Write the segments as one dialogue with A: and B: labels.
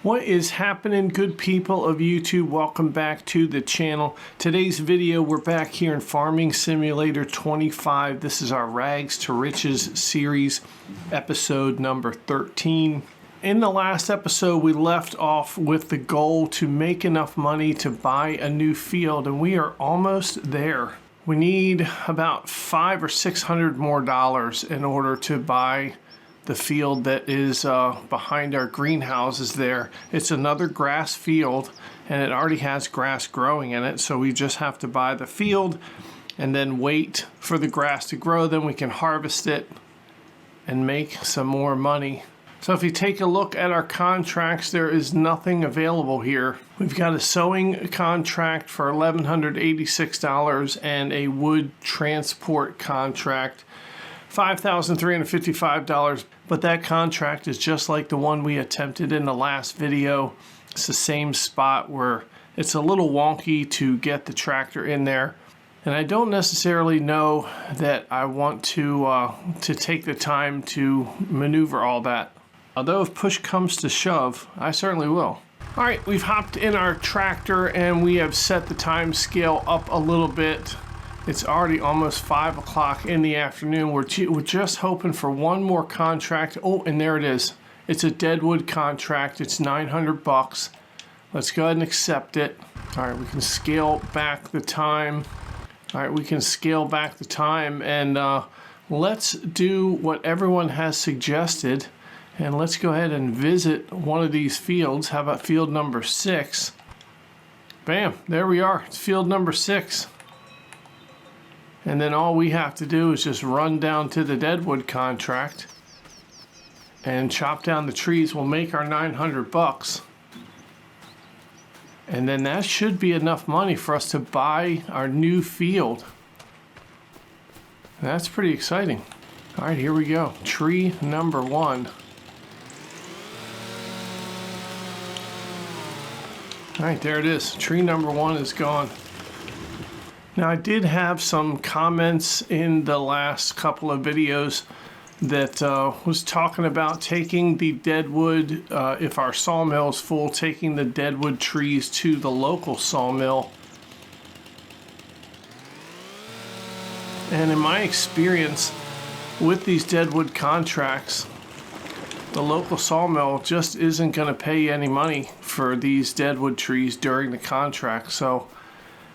A: What is happening, good people of YouTube? Welcome back to the channel. Today's video, we're back here in Farming Simulator 25. This is our Rags to Riches series, episode number 13. In the last episode, we left off with the goal to make enough money to buy a new field, and we are almost there. We need about $500 or $600 more in order to buy the field that is behind our greenhouses there. It's another grass field, and it already has grass growing in it, so we just have to buy the field and then wait for the grass to grow. Then we can harvest it and make some more money. So if you take a look at our contracts, there is nothing available here. We've got a sowing contract for $1,186 and a wood transport contract $5,355, but that contract is just like the one we attempted in the last video. It's the same spot where it's a little wonky to get the tractor in there, and I don't necessarily know that I want to take the time to maneuver all that. Although if push comes to shove, I certainly will. All right, we've hopped in our tractor and we have set the time scale up a little bit. It's already almost 5 o'clock in the afternoon. We're just hoping for one more contract. Oh, and there it is. It's a deadwood contract. It's $900. Let's go ahead and accept it. All right, we can scale back the time. All right, we can scale back the time, and let's do what everyone has suggested, and let's go ahead and visit one of these fields. How about field number 6? Bam, there we are. It's field number 6. And then all we have to do is just run down to the deadwood contract and chop down the trees. We'll make our $900. And then that should be enough money for us to buy our new field. And that's pretty exciting. All right, here we go. Tree number 1. All right, there it is. Tree number 1 is gone. Now, I did have some comments in the last couple of videos that was talking about taking the deadwood, if our sawmill is full, taking the deadwood trees to the local sawmill. And in my experience with these deadwood contracts, the local sawmill just isn't going to pay you any money for these deadwood trees during the contract. So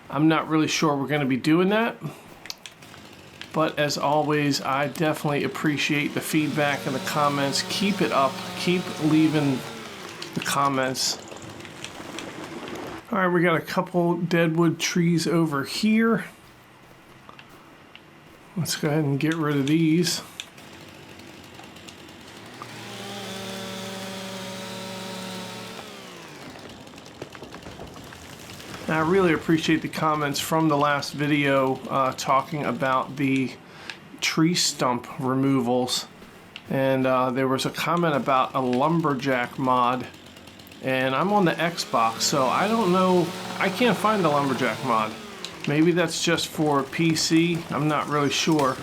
A: I'm not really sure we're going to be doing that, but as always, I definitely appreciate the feedback and the comments. Keep it up. Keep leaving the comments. All right, we got a couple deadwood trees over here. Let's go ahead and get rid of these. I really appreciate the comments from the last video talking about the tree stump removals, and there was a comment about a lumberjack mod, and I'm on the Xbox, so I don't know, I can't find the lumberjack mod. Maybe that's just for PC, I'm not really sure,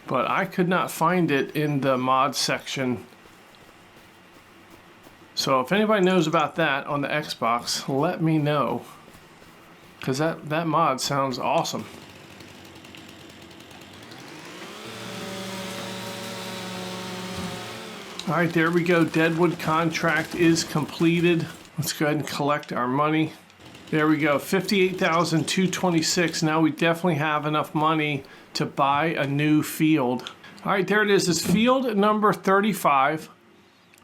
A: but I could not find it in the mod section. So if anybody knows about that on the Xbox, let me know, because that mod sounds awesome. All right, there we go. Deadwood contract is completed. Let's go ahead and collect our money. There we go, $58,226. Now we definitely have enough money to buy a new field. All right, there it is. It's field number 35.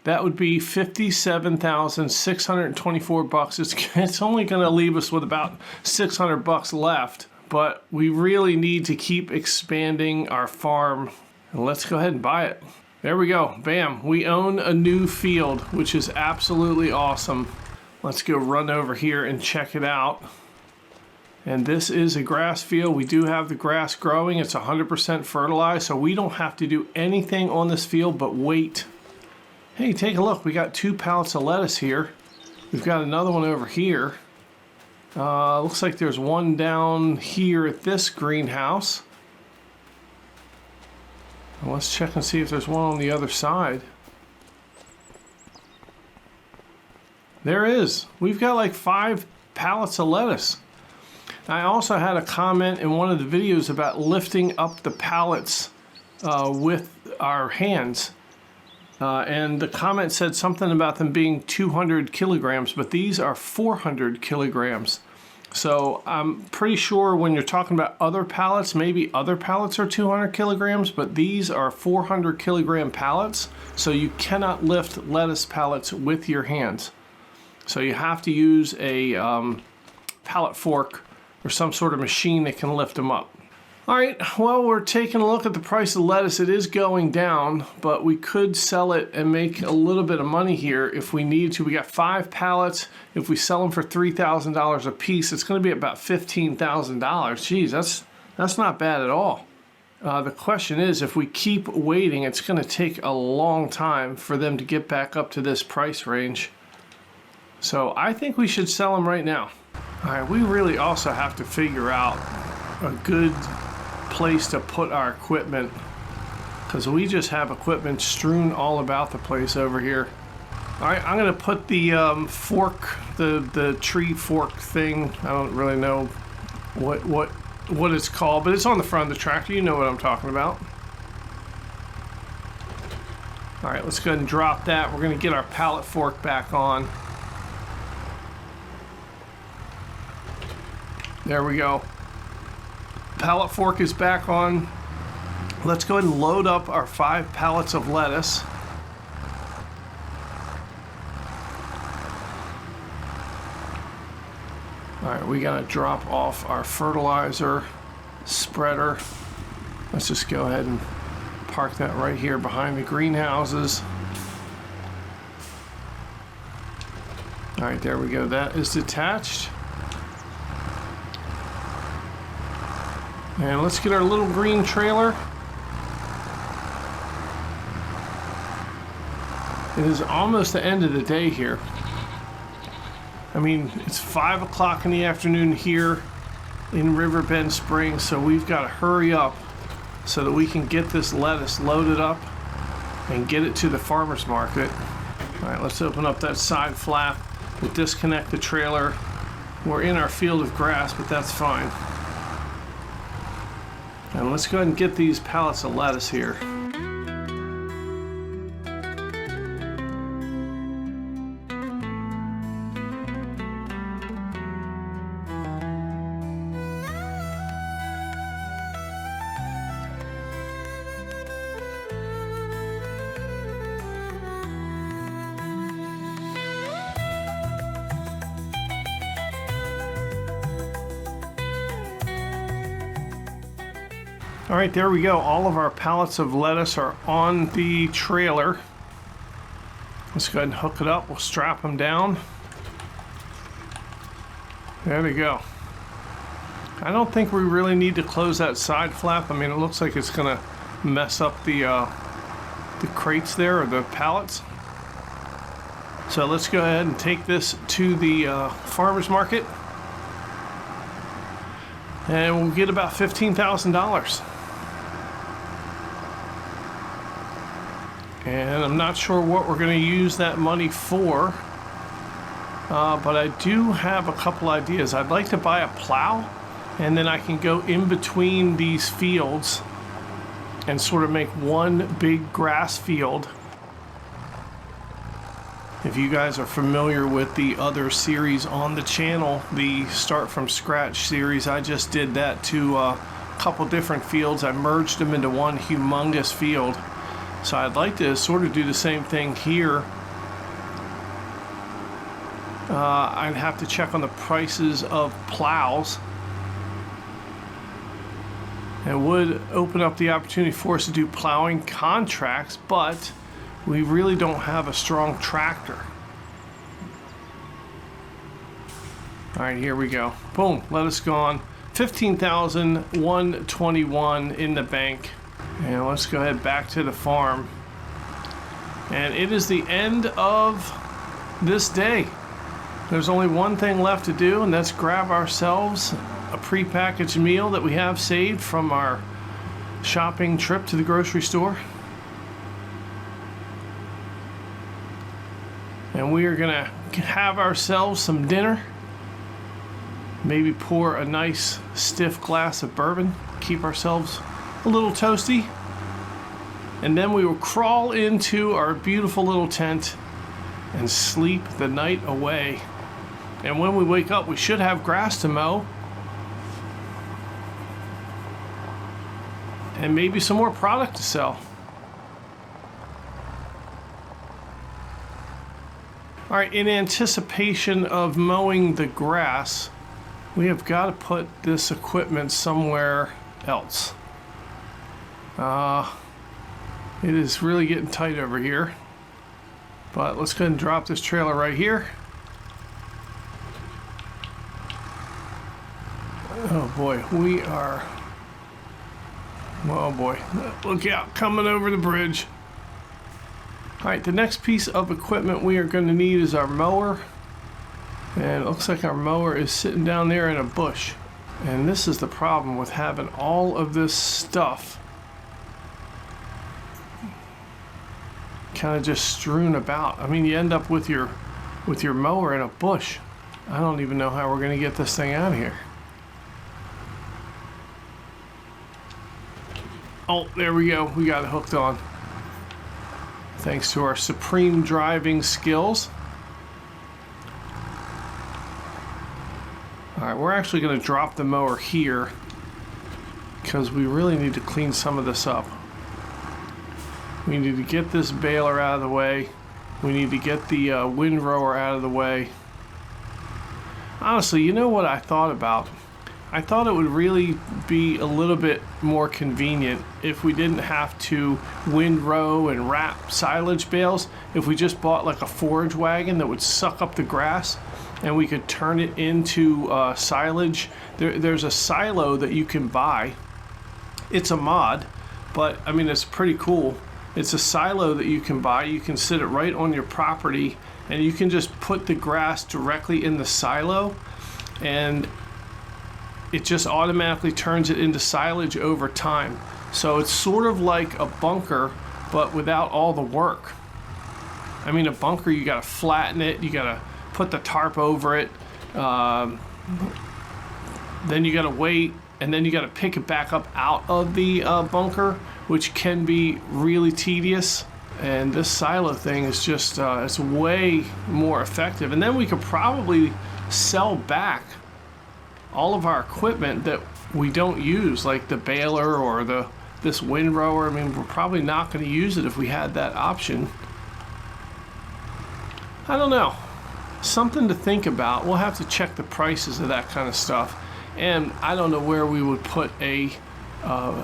A: That would be $57,624. It's only going to leave us with about $600 left, but we really need to keep expanding our farm. And let's go ahead and buy it. There we go. Bam. We own a new field, which is absolutely awesome. Let's go run over here and check it out. And this is a grass field. We do have the grass growing. It's 100% fertilized, so we don't have to do anything on this field but wait. Hey, take a look. We got 2 pallets of lettuce here. We've got another one over here. Looks like there's one down here at this greenhouse. Let's check and see if there's one on the other side. There is. We've got like 5 pallets of lettuce. I also had a comment in one of the videos about lifting up the pallets with our hands. And the comment said something about them being 200 kilograms, but these are 400 kilograms. So I'm pretty sure when you're talking about other pallets, maybe other pallets are 200 kilograms, but these are 400 kilogram pallets. So you cannot lift lettuce pallets with your hands. So you have to use a pallet fork or some sort of machine that can lift them up. All right, well, we're taking a look at the price of lettuce. It is going down, but we could sell it and make a little bit of money here if we need to. We got 5 pallets. If we sell them for $3,000 a piece, it's going to be about $15,000. Geez, that's not bad at all. The question is, if we keep waiting, it's going to take a long time for them to get back up to this price range. So I think we should sell them right now. All right, we really also have to figure out a good place to put our equipment, because we just have equipment strewn all about the place over here. All right, I'm gonna put the fork, the tree fork thing. I don't really know what it's called, but it's on the front of the tractor. You know what I'm talking about. All right, let's go ahead and drop that. We're gonna get our pallet fork back on. There we go. Pallet fork is back on. Let's go ahead and load up our 5 pallets of lettuce. All right, we gotta drop off our fertilizer spreader. Let's just go ahead and park that right here behind the greenhouses. All right, there we go. That is detached. And let's get our little green trailer. It is almost the end of the day here. I mean, it's 5 o'clock in the afternoon here in Riverbend Springs, so we've got to hurry up so that we can get this lettuce loaded up and get it to the farmer's market. All right, let's open up that side flap. We'll disconnect the trailer. We're in our field of grass, but that's fine. And let's go ahead and get these pallets of lettuce here. All right, there we go. All of our pallets of lettuce are on the trailer. Let's go ahead and hook it up. We'll strap them down. There we go. I don't think we really need to close that side flap. I mean, it looks like it's gonna mess up the crates there, or the pallets. So let's go ahead and take this to the farmer's market. And we'll get about $15,000. And I'm not sure what we're going to use that money for, but I do have a couple ideas. I'd like to buy a plow, and then I can go in between these fields and sort of make one big grass field. If you guys are familiar with the other series on the channel, the Start From Scratch series, I just did that to a couple different fields. I merged them into one humongous field. So I'd like to sort of do the same thing here. I'd have to check on the prices of plows. It would open up the opportunity for us to do plowing contracts, but we really don't have a strong tractor. All right, here we go. Boom, lettuce gone. $15,121 in the bank. And let's go ahead back to the farm. And it is the end of this day. There's only one thing left to do, and that's grab ourselves a prepackaged meal that we have saved from our shopping trip to the grocery store. And we are gonna have ourselves some dinner. Maybe pour a nice stiff glass of bourbon, keep ourselves a little toasty. And then we will crawl into our beautiful little tent and sleep the night away. And when we wake up, we should have grass to mow. And maybe some more product to sell. All right, in anticipation of mowing the grass, we have got to put this equipment somewhere else. It is really getting tight over here. But let's go ahead and drop this trailer right here. Oh boy, we are... Oh boy, look out, coming over the bridge. All right, the next piece of equipment we are going to need is our mower. And it looks like our mower is sitting down there in a bush. And this is the problem with having all of this stuff kind of just strewn about. I mean, you end up with your mower in a bush. I don't even know how we're going to get this thing out of here. Oh, there we go. We got it hooked on. Thanks to our supreme driving skills. All right, we're actually going to drop the mower here because we really need to clean some of this up. We need to get this baler out of the way. We need to get the windrower out of the way. Honestly, you know what I thought about? I thought it would really be a little bit more convenient if we didn't have to windrow and wrap silage bales. If we just bought like a forage wagon that would suck up the grass and we could turn it into silage. There's a silo that you can buy. It's a mod, but I mean, it's pretty cool. It's a silo that you can buy. You can sit it right on your property and you can just put the grass directly in the silo and it just automatically turns it into silage over time. So it's sort of like a bunker, but without all the work. I mean, a bunker, you gotta flatten it, you gotta put the tarp over it, then you gotta wait, and then you gotta pick it back up out of the bunker, which can be really tedious. And this silo thing is just, it's way more effective. And then we could probably sell back all of our equipment that we don't use, like the baler or this windrower. I mean, we're probably not going to use it if we had that option. I don't know. Something to think about. We'll have to check the prices of that kind of stuff. And I don't know where we would put a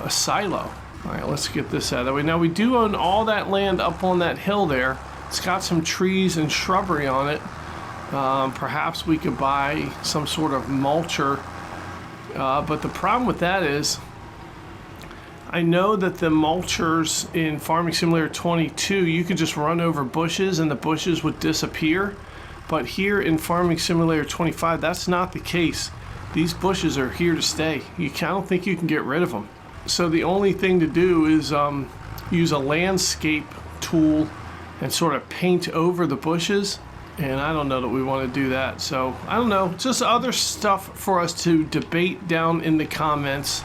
A: silo. All right, let's get this out of the way. Now, we do own all that land up on that hill there. It's got some trees and shrubbery on it. Perhaps we could buy some sort of mulcher, but the problem with that is I know that the mulchers in Farming Simulator 22, you could just run over bushes and the bushes would disappear, but here in Farming Simulator 25, that's not the case. These bushes are here to stay. I don't think you can get rid of them. So the only thing to do is use a landscape tool and sort of paint over the bushes. And I don't know that we want to do that. So I don't know, just other stuff for us to debate down in the comments.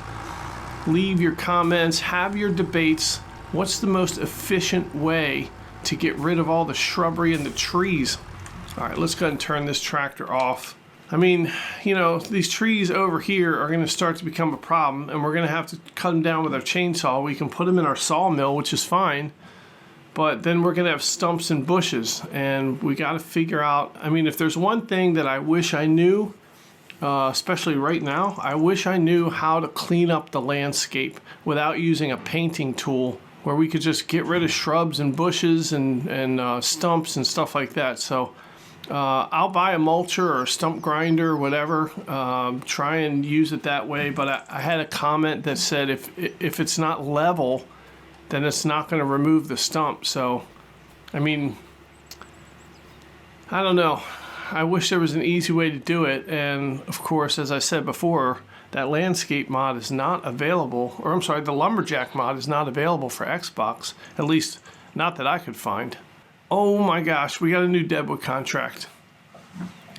A: Leave your comments, have your debates. What's the most efficient way to get rid of all the shrubbery and the trees? All right, let's go ahead and turn this tractor off. I mean, you know, these trees over here are going to start to become a problem and we're going to have to cut them down with our chainsaw. We can put them in our sawmill, which is fine. But then we're going to have stumps and bushes, and we got to figure out, I mean, if there's one thing that I wish I knew, especially right now, I wish I knew how to clean up the landscape without using a painting tool where we could just get rid of shrubs and bushes and stumps and stuff like that. So I'll buy a mulcher or a stump grinder or whatever, try and use it that way. But I had a comment that said if it's not level, then it's not going to remove the stump. So, I mean, I don't know. I wish there was an easy way to do it. And of course, as I said before, that landscape mod is not available, or I'm sorry, the lumberjack mod is not available for Xbox, at least not that I could find. Oh my gosh, we got a new deadwood contract.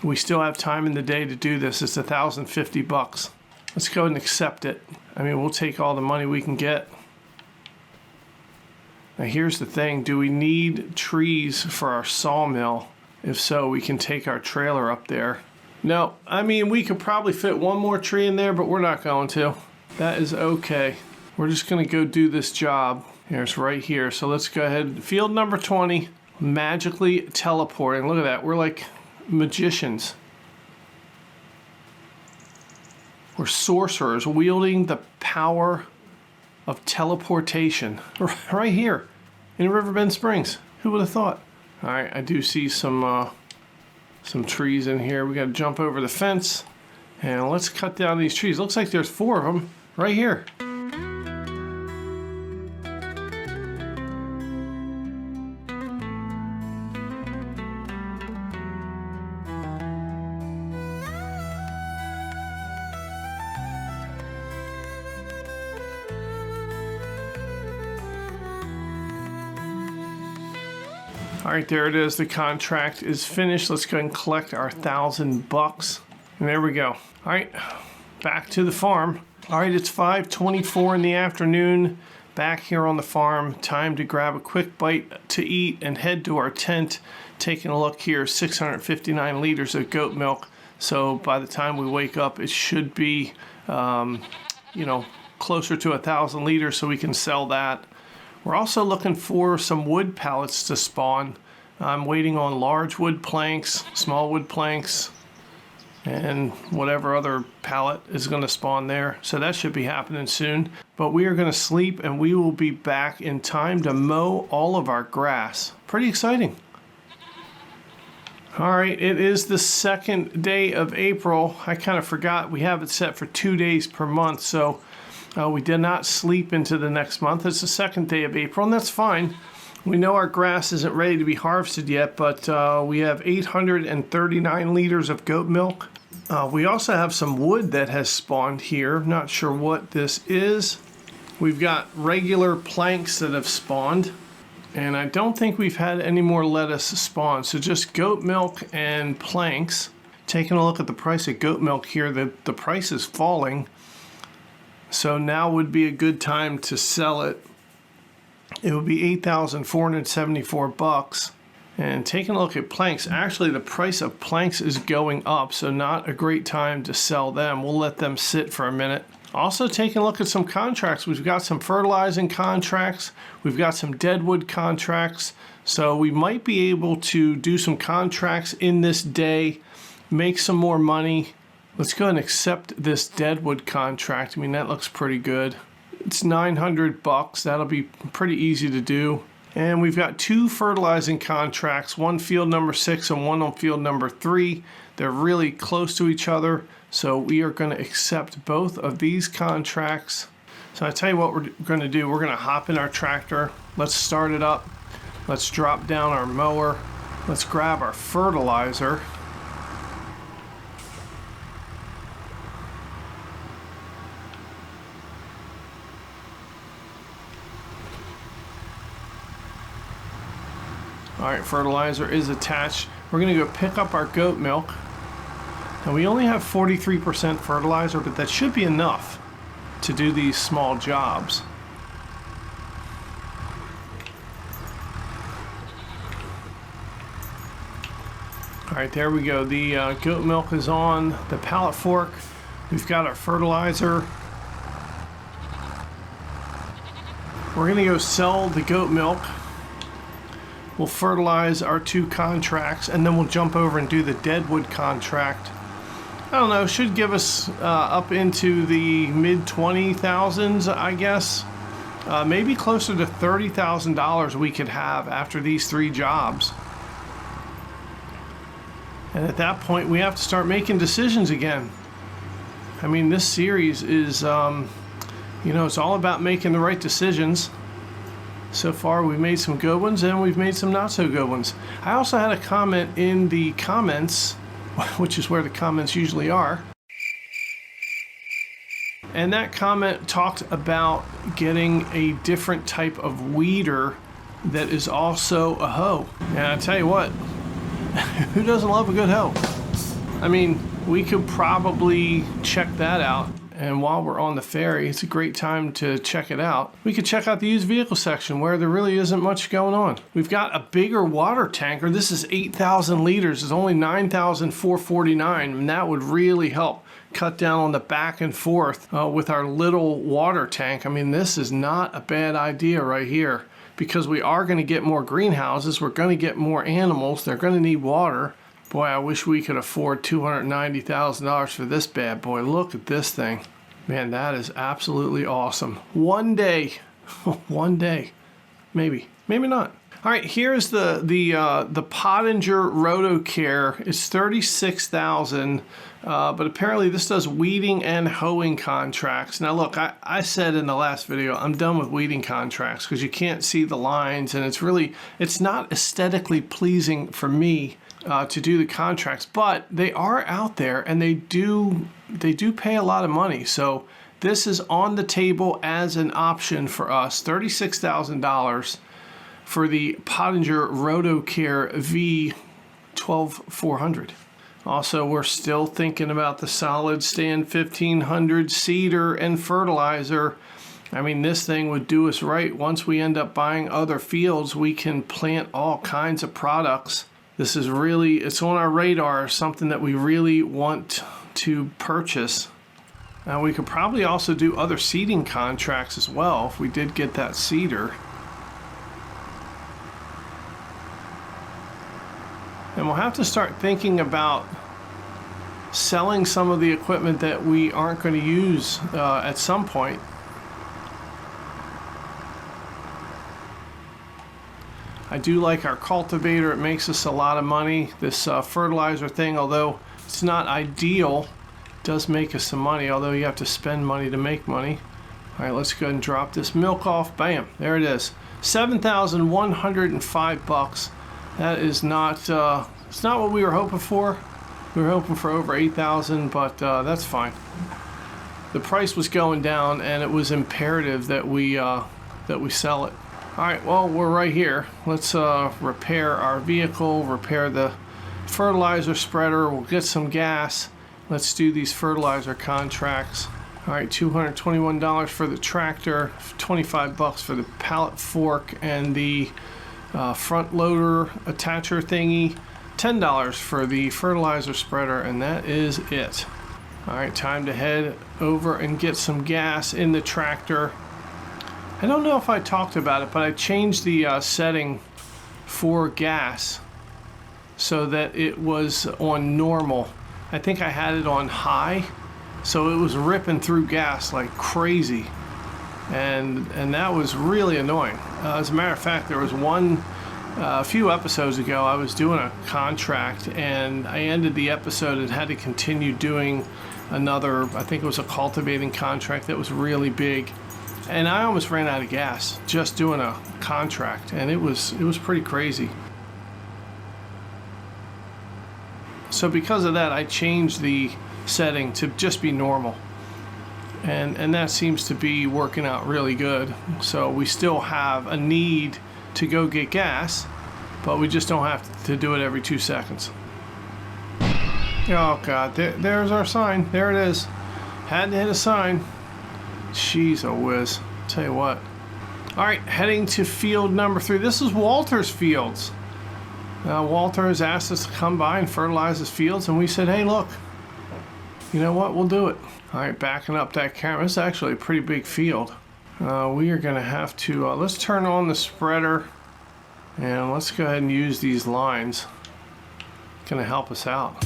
A: We still have time in the day to do this. It's $1,050. Let's go ahead and accept it. I mean, we'll take all the money we can get. Now here's the thing, do we need trees for our sawmill? If so, we can take our trailer up there. No, I mean, we could probably fit one more tree in there, but we're not going to. That is okay. We're just gonna go do this job. Here's right here. So let's go ahead, field number 20, magically teleporting. Look at that, we're like magicians. We're sorcerers wielding the power of teleportation right here in Riverbend Springs. Who would have thought? All right, I do see some trees in here. We got to jump over the fence and let's cut down these trees. Looks like there's 4 of them right here. All right, there it is. The contract is finished. Let's go ahead and collect our $1,000. And there we go. All right, back to the farm. All right, it's 5:24 in the afternoon. Back here on the farm. Time to grab a quick bite to eat and head to our tent. Taking a look here, 659 liters of goat milk. So by the time we wake up, it should be, closer to 1,000 liters, so we can sell that. We're also looking for some wood pallets to spawn. I'm waiting on large wood planks, small wood planks, and whatever other pallet is going to spawn there. So that should be happening soon. But we are going to sleep and we will be back in time to mow all of our grass. Pretty exciting. All right, it is the 2nd day of April. I kind of forgot we have it set for 2 days per month. So we did not sleep into the next month. It's the 2nd day of April, and that's fine. We know our grass isn't ready to be harvested yet, but we have 839 liters of goat milk. We also have some wood that has spawned here. Not sure what this is. We've got regular planks that have spawned, and I don't think we've had any more lettuce spawn. So just goat milk and planks. Taking a look at the price of goat milk here, the price is falling. So now would be a good time to sell it. It would be $8,474. And taking a look at planks, actually the price of planks is going up, so not a great time to sell them. We'll let them sit for a minute. Also taking a look at some contracts. We've got some fertilizing contracts. We've got some deadwood contracts. So we might be able to do some contracts in this day, make some more money. Let's go and accept this deadwood contract. I mean, that looks pretty good. It's $900. That'll be pretty easy to do. And we've got 2 fertilizing contracts, one field number 6 and one on field number 3. They're really close to each other. So we are going to accept both of these contracts. So I tell you what we're going to do. We're going to hop in our tractor. Let's start it up. Let's drop down our mower. Let's grab our fertilizer. All right, fertilizer is attached. We're gonna go pick up our goat milk. And we only have 43% fertilizer, but that should be enough to do these small jobs. All right, there we go. The goat milk is on the pallet fork. We've got our fertilizer. We're gonna go sell the goat milk. We'll fertilize our 2 contracts, and then we'll jump over and do the deadwood contract. I don't know, should give us up into the mid-20,000s, I guess. Maybe closer to $30,000 we could have after these 3 jobs. And at that point, we have to start making decisions again. I mean, this series is, it's all about making the right decisions. So far, we've made some good ones and we've made some not so good ones. I also had a comment in the comments, which is where the comments usually are. And that comment talked about getting a different type of weeder that is also a hoe. And I tell you what, who doesn't love a good hoe? I mean, we could probably check that out. And while we're on the ferry, it's a great time to check it out. We could check out the used vehicle section where there really isn't much going on. We've got a bigger water tanker. This is 8,000 liters. It's only 9,449, and that would really help cut down on the back and forth with our little water tank. I mean, this is not a bad idea right here, because we are going to get more greenhouses. We're going to get more animals. They're going to need water. Boy, I wish we could afford $290,000 for this bad boy. Look at this thing. Man, that is absolutely awesome. One day, one day, maybe not. All right, here's the Pottinger Rotocare. It's $36,000, but apparently this does weeding and hoeing contracts. Now look, I said in the last video, I'm done with weeding contracts because you can't see the lines, and it's not aesthetically pleasing for me to do the contracts, but they are out there and they do pay a lot of money. So this is on the table as an option for us. $36,000 for the Pottinger Rotocare V12400. Also, we're still thinking about the Solid Stand 1500 seeder and fertilizer. I mean, this thing would do us right. Once we end up buying other fields, we can plant all kinds of products. This is really, it's on our radar, something that we really want to purchase. Now, we could probably also do other seeding contracts as well if we did get that seeder. And we'll have to start thinking about selling some of the equipment that we aren't going to use at some point. I do like our cultivator. It makes us a lot of money. This fertilizer thing, although it's not ideal, does make us some money, although you have to spend money to make money. All right, let's go ahead and drop this milk off. Bam, there it is. $7,105. That is not, it's not what we were hoping for. We were hoping for over 8,000, but that's fine. The price was going down, and it was imperative that we sell it. All right, well, we're right here. Let's repair our vehicle, repair the fertilizer spreader. We'll get some gas. Let's do these fertilizer contracts. All right, $221 for the tractor, $25 for the pallet fork and the front loader attacher thingy, $10 for the fertilizer spreader, and that is it. All right, time to head over and get some gas in the tractor. I don't know if I talked about it, but I changed the setting for gas so that it was on normal. I think I had it on high, so it was ripping through gas like crazy, and that was really annoying. As a matter of fact, there was a few episodes ago, I was doing a contract, and I ended the episode and had to continue doing another, I think it was a cultivating contract that was really big. And I almost ran out of gas just doing a contract, and it was pretty crazy. So because of that, I changed the setting to just be normal, and that seems to be working out really good. So we still have a need to go get gas, but we just don't have to do it every 2 seconds. Oh God, there's our sign. There it is. Had to hit a sign. Jeez, a whiz. Tell you what. All right, heading to field number 3. This is Walter's fields. Walter has asked us to come by and fertilize his fields, and we said, hey, look, you know what? We'll do it. All right, backing up that camera. This is actually a pretty big field. We are going to have to, let's turn on the spreader, and let's go ahead and use these lines. It's going to help us out.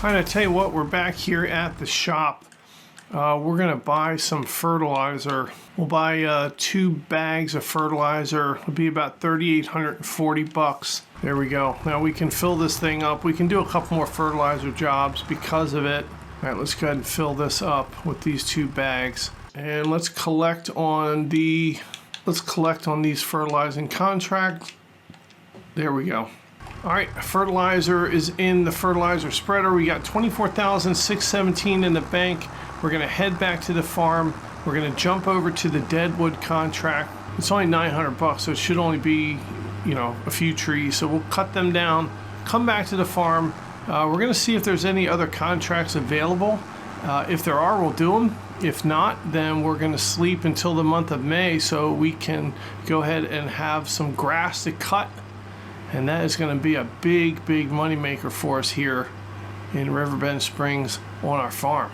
A: All right, I tell you what, we're back here at the shop. We're gonna buy some fertilizer. We'll buy 2 bags of fertilizer. It'll be about $3,840. There we go. Now we can fill this thing up. We can do a couple more fertilizer jobs because of it. All right, let's go ahead and fill this up with these 2 bags. And let's collect on these fertilizing contracts. There we go. All right, fertilizer is in the fertilizer spreader. We got $24,617 in the bank. We're gonna head back to the farm. We're gonna jump over to the deadwood contract. It's only 900 bucks, so it should only be, you know, a few trees. So we'll cut them down, come back to the farm. We're gonna see if there's any other contracts available. If there are, we'll do them. If not, then we're gonna sleep until the month of May so we can go ahead and have some grass to cut. And that is gonna be a big, big money maker for us here in Riverbend Springs on our farm.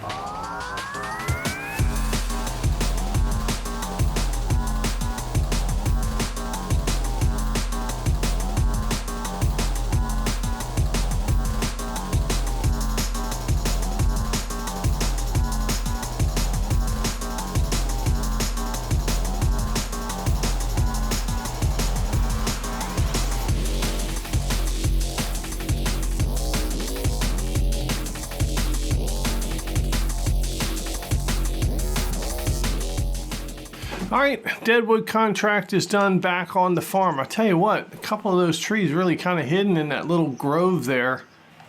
A: All right, deadwood contract is done back on the farm. I tell you what, a couple of those trees really kind of hidden in that little grove there.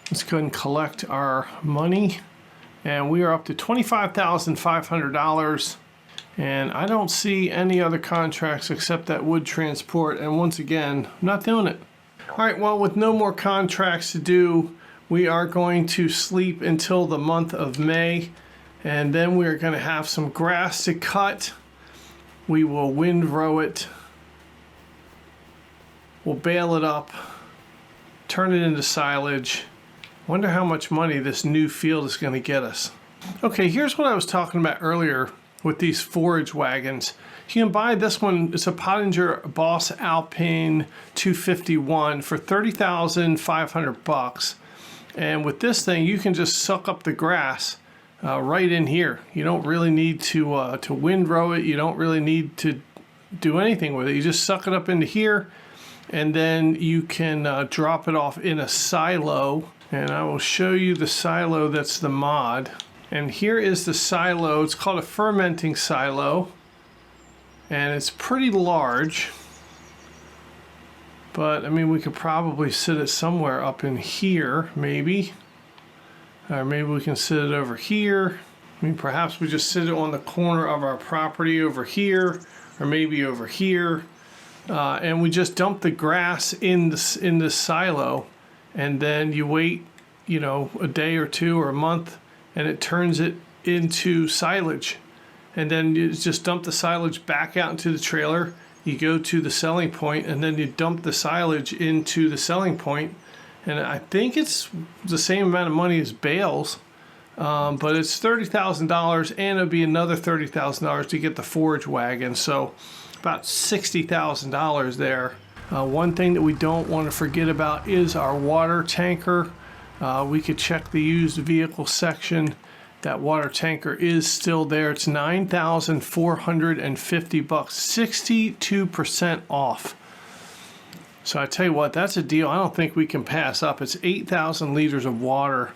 A: Let's go ahead and collect our money. And we are up to $25,500. And I don't see any other contracts except that wood transport. And once again, I'm not doing it. All right, well, with no more contracts to do, we are going to sleep until the month of May. And then we're going to have some grass to cut. We will windrow it, we'll bale it up, turn it into silage. Wonder how much money this new field is going to get us. Okay, here's what I was talking about earlier with these forage wagons. You can buy this one, it's a Pottinger Boss Alpine 251 for $30,500. And with this thing, you can just suck up the grass right in here. You don't really need to windrow it. You don't really need to do anything with it. You just suck it up into here, and then you can drop it off in a silo. And I will show you the silo that's the mod. And here is the silo. It's called a fermenting silo, and it's pretty large. But I mean, we could probably sit it somewhere up in here, maybe. Or maybe we can sit it over here. I mean, perhaps we just sit it on the corner of our property over here, or maybe over here. And we just dump the grass in this silo, and then you wait, you know, a day or two or a month, and it turns it into silage. And then you just dump the silage back out into the trailer. You go to the selling point, and then you dump the silage into the selling point. And I think it's the same amount of money as bales, but it's $30,000, and it'll be another $30,000 to get the forage wagon. So about $60,000 there. One thing that we don't want to forget about is our water tanker. We could check the used vehicle section. That water tanker is still there. It's $9,450, 62% off. So I tell you what, that's a deal I don't think we can pass up. It's 8,000 liters of water.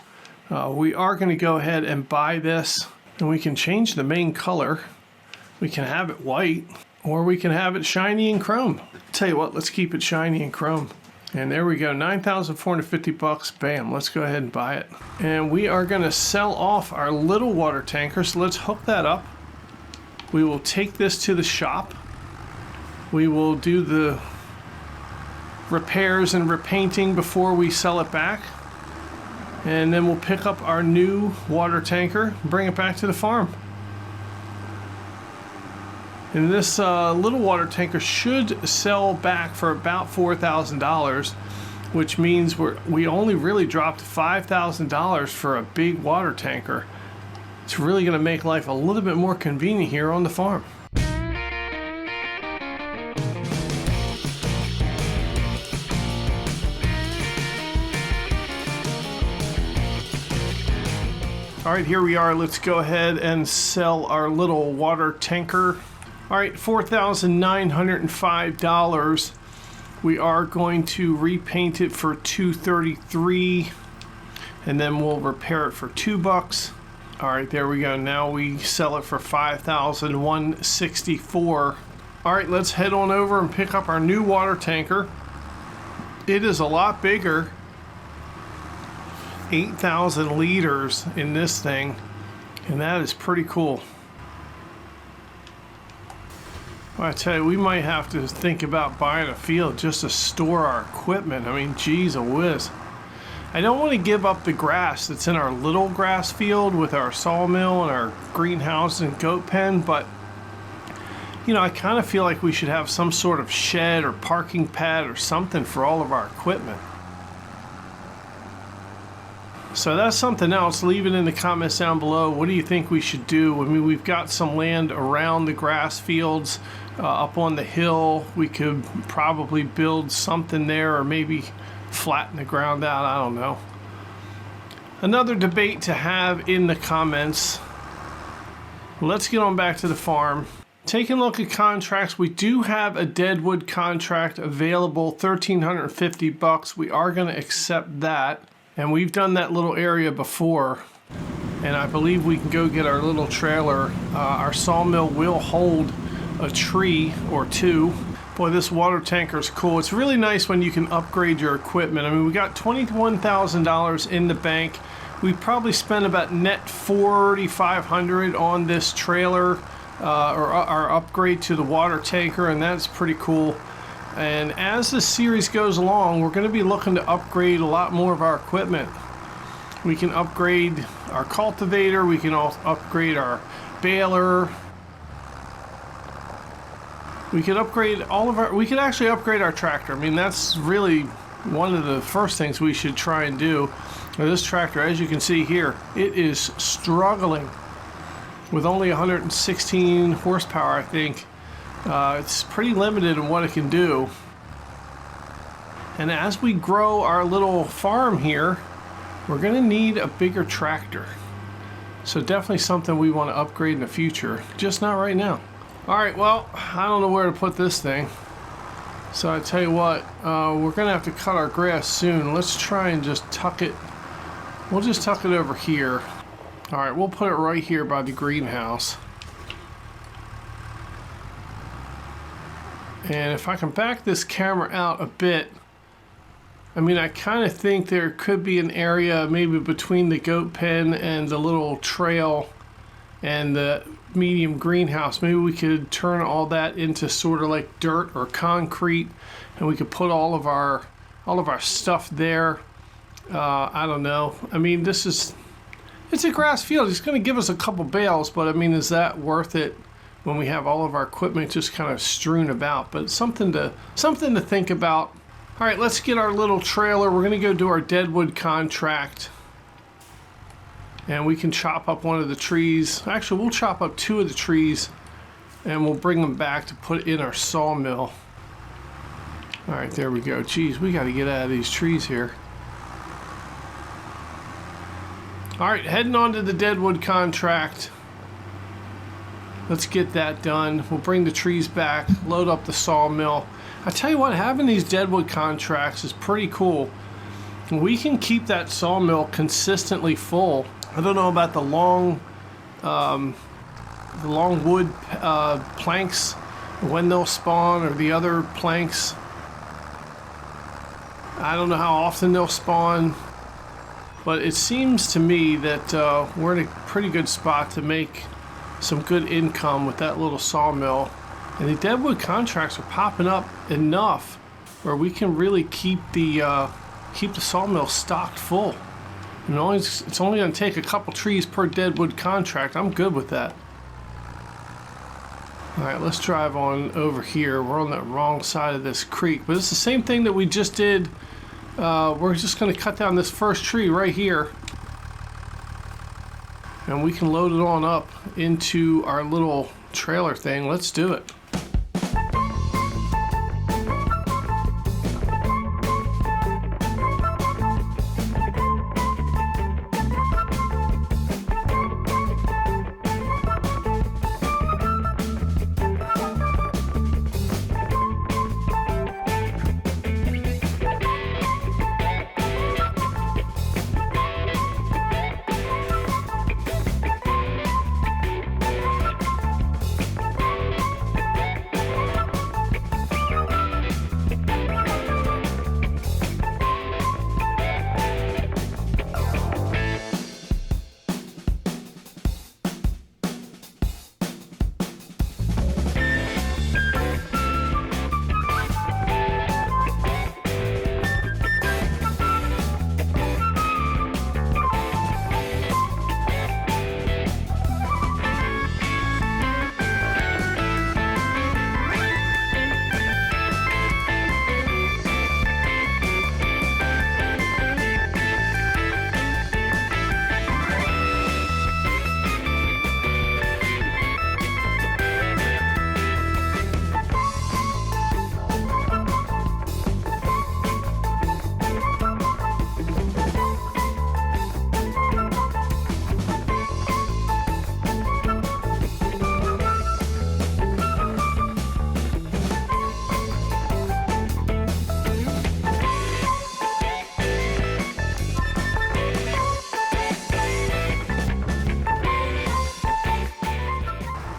A: We are going to go ahead and buy this, and we can change the main color. We can have it white, or we can have it shiny and chrome. Tell you what, let's keep it shiny and chrome. And there we go, $9,450. Bam, let's go ahead and buy it. And we are going to sell off our little water tanker, so let's hook that up. We will take this to the shop. We will do the repairs and repainting before we sell it back, and then we'll pick up our new water tanker and bring it back to the farm. And this little water tanker should sell back for about $4,000, which means we only really dropped $5,000 for a big water tanker. It's really going to make life a little bit more convenient here on the farm. All right, here we are. Let's go ahead and sell our little water tanker. All right, $4,905. We are going to repaint it for $233, and then we'll repair it for $2. All right, there we go. Now we sell it for $5,164. All right, let's head on over and pick up our new water tanker. It is a lot bigger. 8,000 liters in this thing, and that is pretty cool. Well, I tell you, we might have to think about buying a field just to store our equipment. I mean, geez whiz. I don't want to give up the grass that's in our little grass field with our sawmill and our greenhouse and goat pen, but you know, I kind of feel like we should have some sort of shed or parking pad or something for all of our equipment. So that's something else. Leave it in the comments down below. What do you think we should do? I mean, we've got some land around the grass fields up on the hill. We could probably build something there, or maybe flatten the ground out. I don't know. Another debate to have in the comments. Let's get on back to the farm. Taking a look at contracts, we do have a deadwood contract available, $1,350. We are going to accept that, and we've done that little area before, and I believe we can go get our little trailer. Our sawmill will hold a tree or two. Boy, this water tanker is cool. It's really nice when you can upgrade your equipment. I mean, we got $21,000 in the bank. We probably spent about net $4,500 on this trailer, or our upgrade to the water tanker, and that's pretty cool. And as the series goes along, we're going to be looking to upgrade a lot more of our equipment. We can upgrade our cultivator, we can also upgrade our baler. We could upgrade all of our, we could actually upgrade our tractor. I mean, that's really one of the first things we should try and do. This tractor, as you can see here, it is struggling with only 116 horsepower, I think. It's pretty limited in what it can do. And as we grow our little farm here, we're going to need a bigger tractor. So definitely something we want to upgrade in the future, just not right now. All right, well, I don't know where to put this thing. So I tell you what, we're going to have to cut our grass soon. Let's try and just tuck it. We'll just tuck it over here. All right, we'll put it right here by the greenhouse. And if I can back this camera out a bit, I mean, I kind of think there could be an area maybe between the goat pen and the little trail and the medium greenhouse. Maybe we could turn all that into sort of like dirt or concrete, and we could put all of our stuff there. I don't know. I mean, it's a grass field. It's going to give us a couple bales, but I mean, is that worth it when we have all of our equipment just kind of strewn about? But something to think about. All right, let's get our little trailer. We're going to go do our deadwood contract, and we can chop up one of the trees. Actually, we'll chop up two of the trees, and we'll bring them back to put in our sawmill. All right, there we go. Geez, we got to get out of these trees here. All right, heading on to the deadwood contract. Let's get that done. We'll bring the trees back, load up the sawmill. I tell you what, having these deadwood contracts is pretty cool. We can keep that sawmill consistently full. I don't know about the long wood planks, when they'll spawn, or the other planks. I don't know how often they'll spawn, but it seems to me that we're in a pretty good spot to make some good income with that little sawmill. And the deadwood contracts are popping up enough where we can really keep the sawmill stocked full. And it's only going to take a couple trees per deadwood contract. I'm good with that. All right, let's drive on over here. We're on the wrong side of this creek, but it's the same thing that we just did. We're just going to cut down this first tree right here, and we can load it on up into our little trailer thing. Let's do it.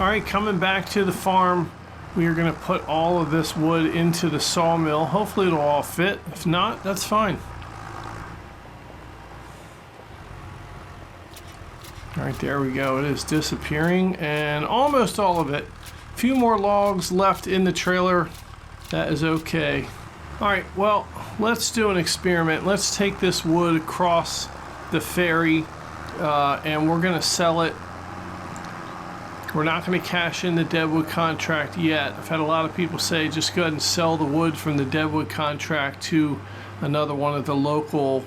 A: All right, coming back to the farm, we are going to put all of this wood into the sawmill. Hopefully it'll all fit. If not, that's fine. All right, there we go. It is disappearing, and almost all of it. A few more logs left in the trailer. That is okay. All right, well, let's do an experiment. Let's take this wood across the ferry, and we're going to sell it. We're not going to cash in the deadwood contract yet. I've had a lot of people say just go ahead and sell the wood from the deadwood contract to another one of the local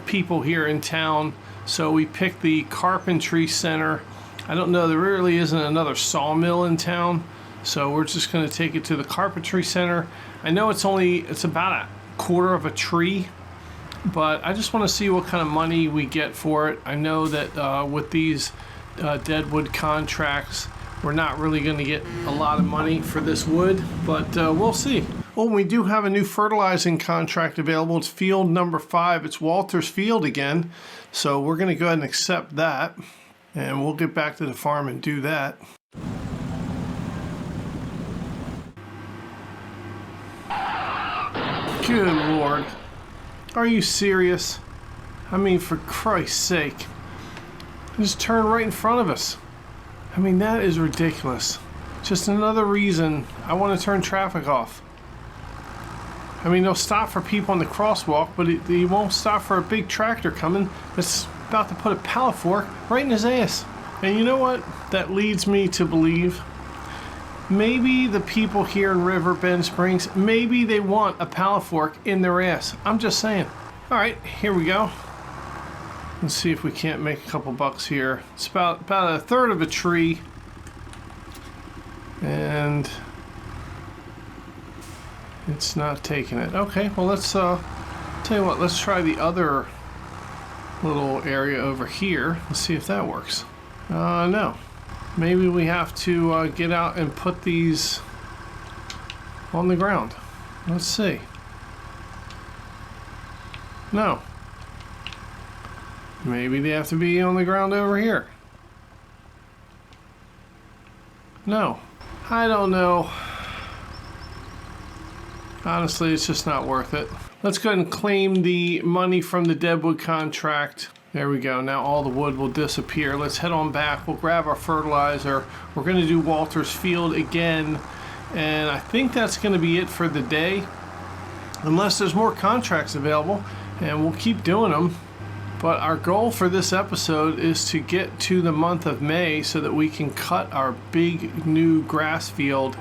A: people here in town. So we picked the carpentry center. I don't know, there really isn't another sawmill in town, so we're just going to take it to the carpentry center. I know it's about a quarter of a tree, but I just want to see what kind of money we get for it. I know that with these deadwood contracts, we're not really going to get a lot of money for this wood, but we'll see. Well, we do have a new fertilizing contract available. It's field number 5. It's Walter's Field again. So we're going to go ahead and accept that. And we'll get back to the farm and do that. Good Lord. Are you serious? I mean, for Christ's sake. Just turn right in front of us. I mean, that is ridiculous. Just another reason I want to turn traffic off. I mean, they'll stop for people on the crosswalk, but he won't stop for a big tractor coming that's about to put a pallet fork right in his ass. And you know what? That leads me to believe maybe the people here in Riverbend Springs, maybe they want a pallet fork in their ass. I'm just saying. All right, here we go. Let's see if we can't make a couple bucks here. It's about a third of a tree. And it's not taking it. Okay, well, let's tell you what, let's try the other little area over here. Let's see if that works. No. Maybe we have to get out and put these on the ground. Let's see. No. Maybe they have to be on the ground over here. No. I don't know. Honestly, it's just not worth it. Let's go ahead and claim the money from the deadwood contract. There we go. Now all the wood will disappear. Let's head on back. We'll grab our fertilizer. We're going to do Walter's Field again. And I think that's going to be it for the day. Unless there's more contracts available. And we'll keep doing them. But our goal for this episode is to get to the month of May so that we can cut our big new grass field.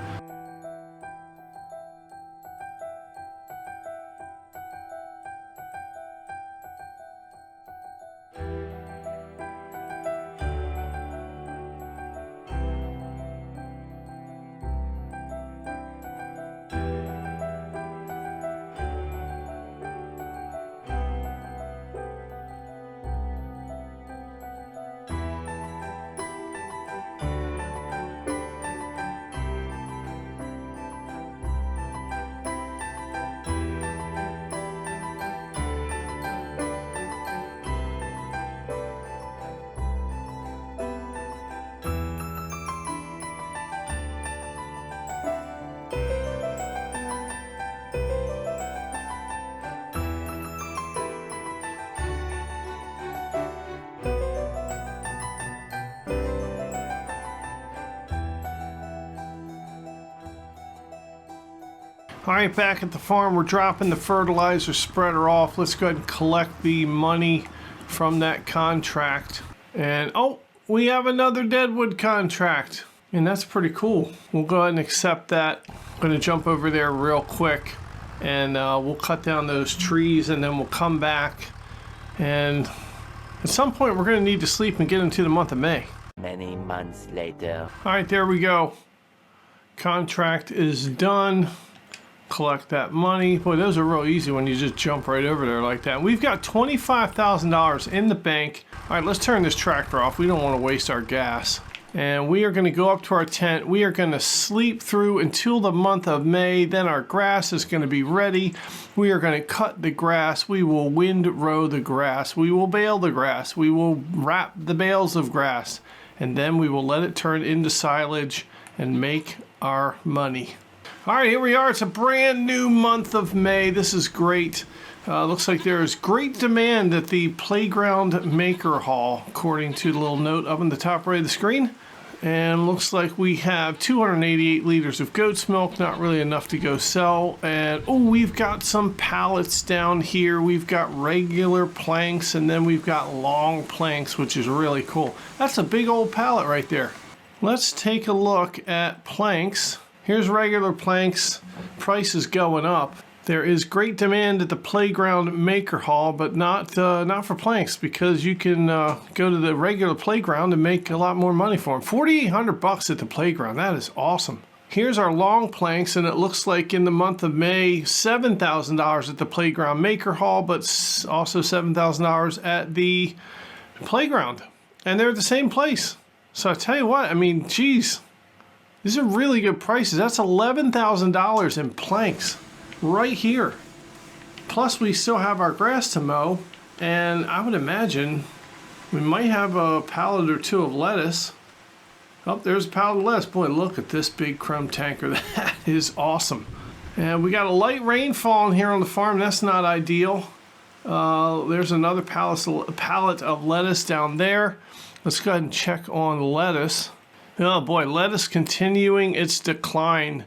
A: All right, back at the farm, we're dropping the fertilizer spreader off. Let's go ahead and collect the money from that contract. And oh, we have another deadwood contract. And that's pretty cool. We'll go ahead and accept that. I'm going to jump over there real quick and we'll cut down those trees and then we'll come back. And at some point, we're going to need to sleep and get into the month of May.
B: Many months later.
A: All right, there we go. Contract is done. Collect that money. Boy, those are real easy when you just jump right over there like that. We've got $25,000 in the bank. All right, let's turn this tractor off. We don't want to waste our gas. And we are going to go up to our tent. We are going to sleep through until the month of May. Then our grass is going to be ready. We are going to cut the grass. We will windrow the grass. We will bale the grass. We will wrap the bales of grass. and then we will let it turn into silage and make our money. All right, here we are. It's a brand new month of May. This is great. Looks like there is great demand at the Playground Maker Hall, according to the little note up in the top right of the screen. And looks like we have 288 liters of goat's milk, not really enough to go sell. And oh, we've got some pallets down here. We've got regular planks, and then we've got long planks, which is really cool. That's a big old pallet right there. Let's take a look at planks. Here's regular planks. Price is going up. There is great demand at the Playground Maker Hall, but not for planks, because you can go to the regular playground and make a lot more money for them. $4,800 at the playground. That is awesome. Here's our long planks, and it looks like in the month of May, $7,000 at the Playground Maker Hall, but also $7,000 at the playground. And they're at the same place. So I tell you what, I mean, geez, these are really good prices. That's $11,000 in planks right here. Plus we still have our grass to mow, and I would imagine we might have a pallet or two of lettuce. Oh, there's a pallet of lettuce. Boy, look at this big crumb tanker. That is awesome. And we got a light rain falling here on the farm. That's not ideal. There's another pallet of lettuce down there. Let's go ahead and check on the lettuce. Oh boy, lettuce continuing its decline.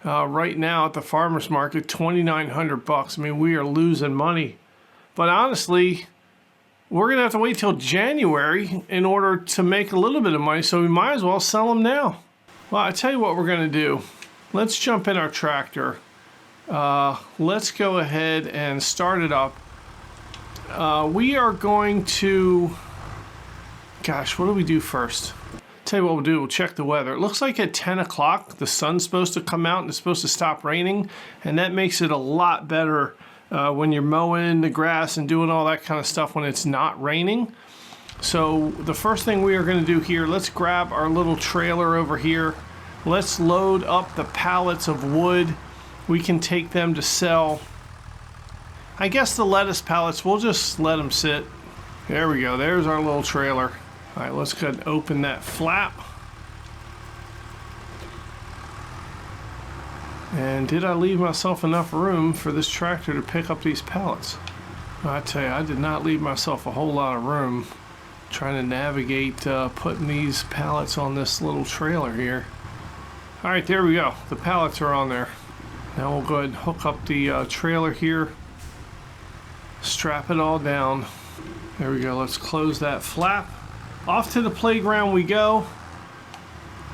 A: Right now at the farmer's market, $2,900. I mean, we are losing money. But honestly, we're going to have to wait till January in order to make a little bit of money, so we might as well sell them now. Well, I tell you what we're going to do. Let's jump in our tractor. Let's go ahead and start it up. We are going to... Gosh, what do we do first? Tell you what we'll do, we'll check the weather. It looks like at 10 o'clock the sun's supposed to come out and it's supposed to stop raining, and that makes it a lot better when you're mowing the grass and doing all that kind of stuff when it's not raining. So the first thing we are going to do here, let's grab our little trailer over here. Let's load up the pallets of wood. We can take them to sell. I guess the lettuce pallets, we'll just let them sit. There we go, there's our little trailer. All right, let's go ahead and open that flap. And did I leave myself enough room for this tractor to pick up these pallets? I tell you, I did not leave myself a whole lot of room trying to navigate putting these pallets on this little trailer here. All right, there we go. The pallets are on there. Now we'll go ahead and hook up the trailer here. Strap it all down. There we go. Let's close that flap. Off to the playground we go.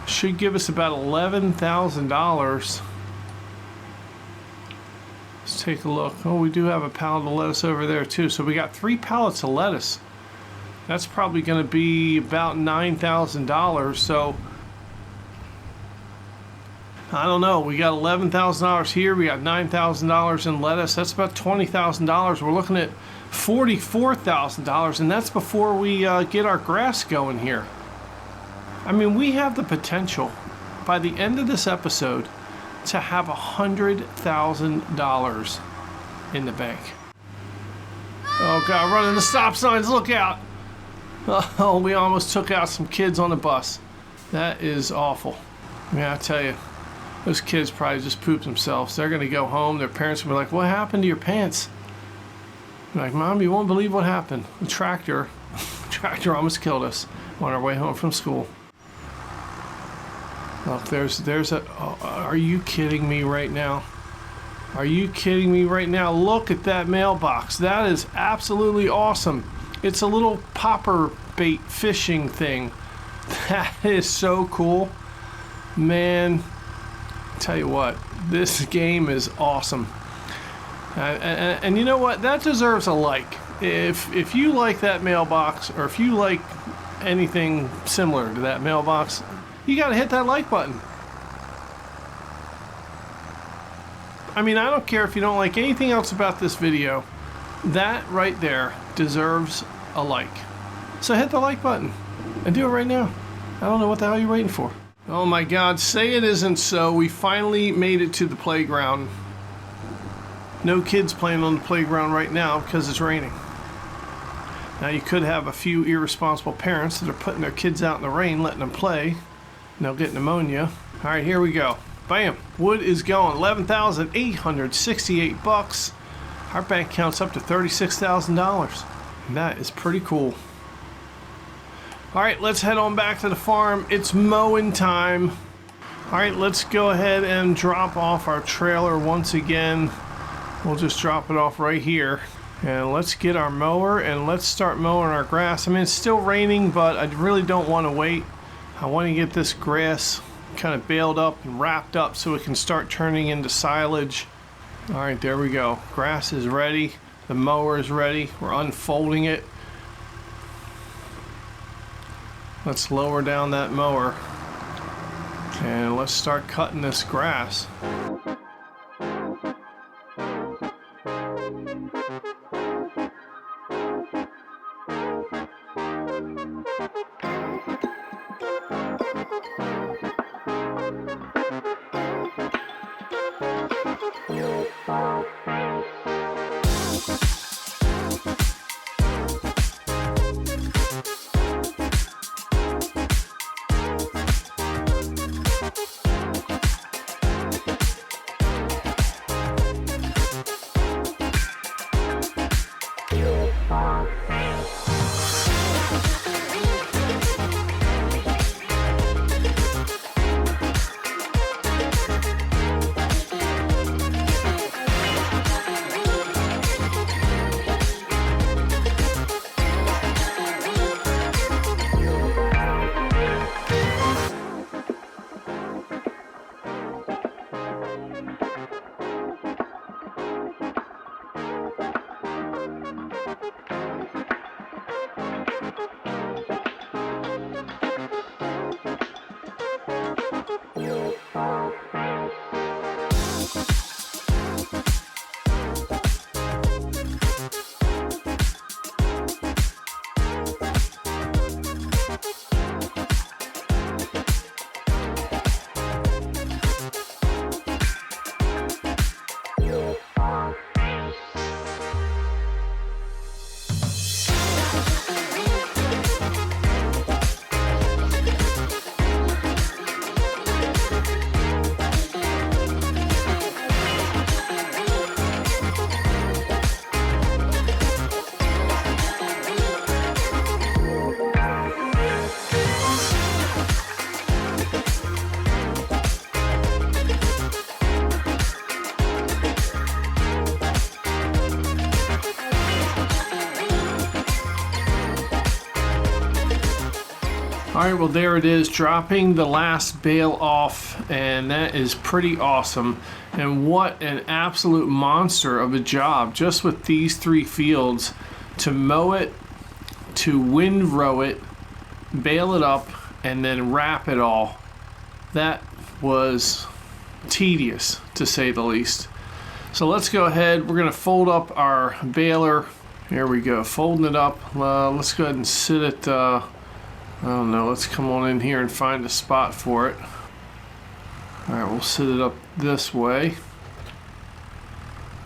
A: Should give us about $11,000. Let's take a look. Oh, we do have a pallet of lettuce over there too. So we got 3 pallets of lettuce. That's probably going to be about $9,000. So I don't know. We got $11,000 here. We got $9,000 in lettuce. That's about $20,000. We're looking at $44,000, and that's before we get our grass going here. I mean, we have the potential by the end of this episode to have $100,000 in the bank. Oh God, running the stop signs, look out. Oh, we almost took out some kids on the bus. That is awful. Yeah, I tell you, those kids probably just pooped themselves. They're gonna go home, their parents will be like, what happened to your pants? I'm like, Mom, you won't believe what happened. The tractor almost killed us on our way home from school. Look, there's a, oh, are you kidding me right now? Are you kidding me right now? Look at that mailbox. That is absolutely awesome. It's a little popper bait fishing thing. That is so cool. Man, tell you what, this game is awesome. And you know what? That deserves a like. If you like that mailbox, or if you like anything similar to that mailbox, you gotta hit that like button. I mean, I don't care if you don't like anything else about this video. That right there deserves a like. So hit the like button and do it right now. I don't know what the hell you're waiting for. Oh my God, say it isn't so. We finally made it to the playground. No kids playing on the playground right now because it's raining. Now you could have a few irresponsible parents that are putting their kids out in the rain, letting them play, and they'll get pneumonia. All right, here we go. Bam, wood is going, $11,868. Our bank account's up to $36,000. That is pretty cool. All right, let's head on back to the farm. It's mowing time. All right, let's go ahead and drop off our trailer once again. We'll just drop it off right here. And let's get our mower and let's start mowing our grass. I mean, it's still raining, but I really don't want to wait. I want to get this grass kind of baled up and wrapped up so it can start turning into silage. All right, there we go. Grass is ready. The mower is ready. We're unfolding it. Let's lower down that mower and let's start cutting this grass. All right, well, there it is, dropping the last bale off, and that is pretty awesome. And what an absolute monster of a job, just with these 3 fields, to mow it, to windrow it, bale it up, and then wrap it all. That was tedious, to say the least. So let's go ahead, we're gonna fold up our baler. Here we go, folding it up. Let's go ahead and sit it, I don't know, let's come on in here and find a spot for it. All right, we'll sit it up this way.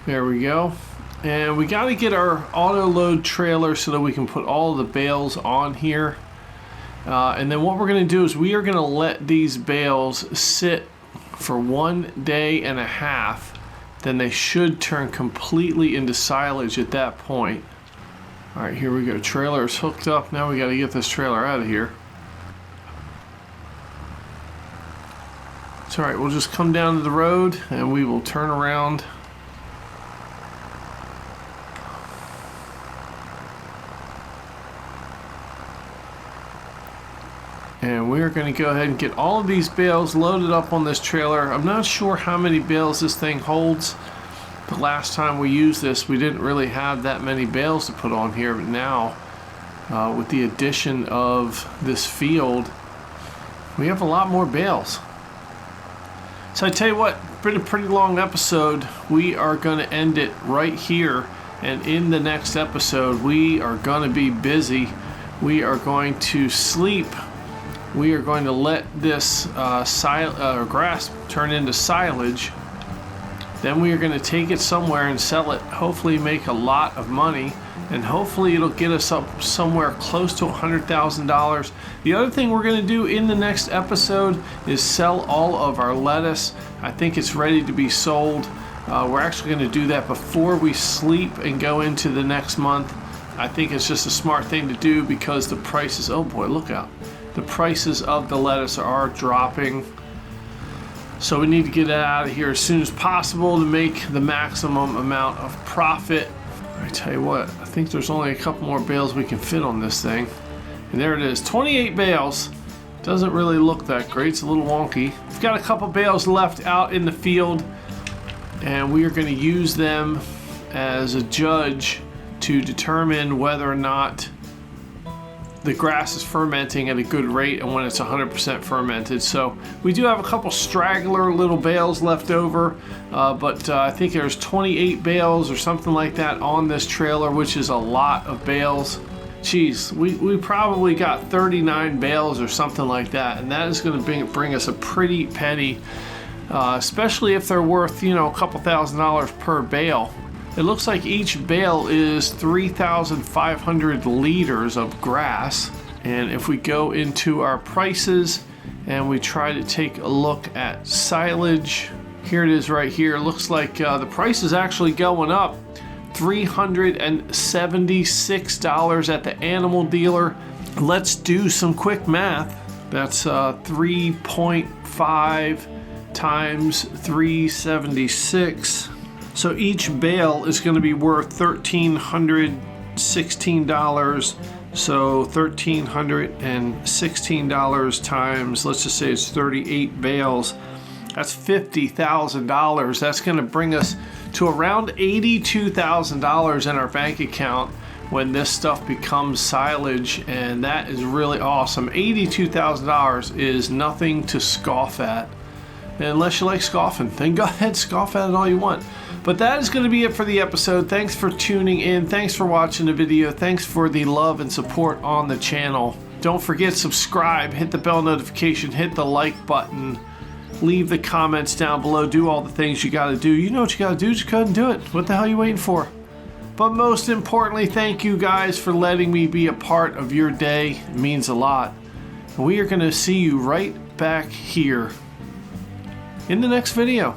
A: There we go. And we got to get our auto load trailer so that we can put all the bales on here. And then what we're going to do is we are going to let these bales sit for 1 day and a half. Then they should turn completely into silage at that point. All right, here we go. Trailer is hooked up. Now we got to get this trailer out of here. It's all right. We'll just come down to the road and we will turn around. And we're going to go ahead and get all of these bales loaded up on this trailer. I'm not sure how many bales this thing holds. The last time we used this, we didn't really have that many bales to put on here, but now with the addition of this field, we have a lot more bales. So I tell you what, been a pretty long episode. We are going to end it right here, and in the next episode we are going to be busy. We are going to sleep. We are going to let this grass turn into silage. Then we are going to take it somewhere and sell it, hopefully make a lot of money. and hopefully it'll get us up somewhere close to $100,000. The other thing we're going to do in the next episode is sell all of our lettuce. I think it's ready to be sold. We're actually going to do that before we sleep and go into the next month. I think it's just a smart thing to do because the prices, oh boy, look out. The prices of the lettuce are dropping. So we need to get it out of here as soon as possible to make the maximum amount of profit. I tell you what, I think there's only a couple more bales we can fit on this thing. And there it is, 28 bales. Doesn't really look that great, it's a little wonky. We've got a couple bales left out in the field, and we are going to use them as a judge to determine whether or not the grass is fermenting at a good rate and when it's 100% fermented. So we do have a couple straggler little bales left over, but I think there's 28 bales or something like that on this trailer, which is a lot of bales. Geez, we probably got 39 bales or something like that, and that is going to bring us a pretty penny, especially if they're worth, you know, a couple $1,000s per bale. It looks like each bale is 3,500 liters of grass. And if we go into our prices and we try to take a look at silage, here it is right here. It looks like the price is actually going up. $376 at the animal dealer. Let's do some quick math. That's 3.5 times 376. So each bale is going to be worth $1,316. So $1,316 times, let's just say it's 38 bales. That's $50,000. That's going to bring us to around $82,000 in our bank account when this stuff becomes silage, and that is really awesome. $82,000 is nothing to scoff at. And unless you like scoffing, then go ahead, scoff at it all you want. But that is going to be it for the episode. Thanks for tuning in. Thanks for watching the video. Thanks for the love and support on the channel. Don't forget, subscribe, hit the bell notification, hit the like button, leave the comments down below, do all the things you got to do. You know what you got to do, just go ahead and do it. What the hell are you waiting for? But most importantly, thank you guys for letting me be a part of your day. It means a lot. And we are going to see you right back here in the next video.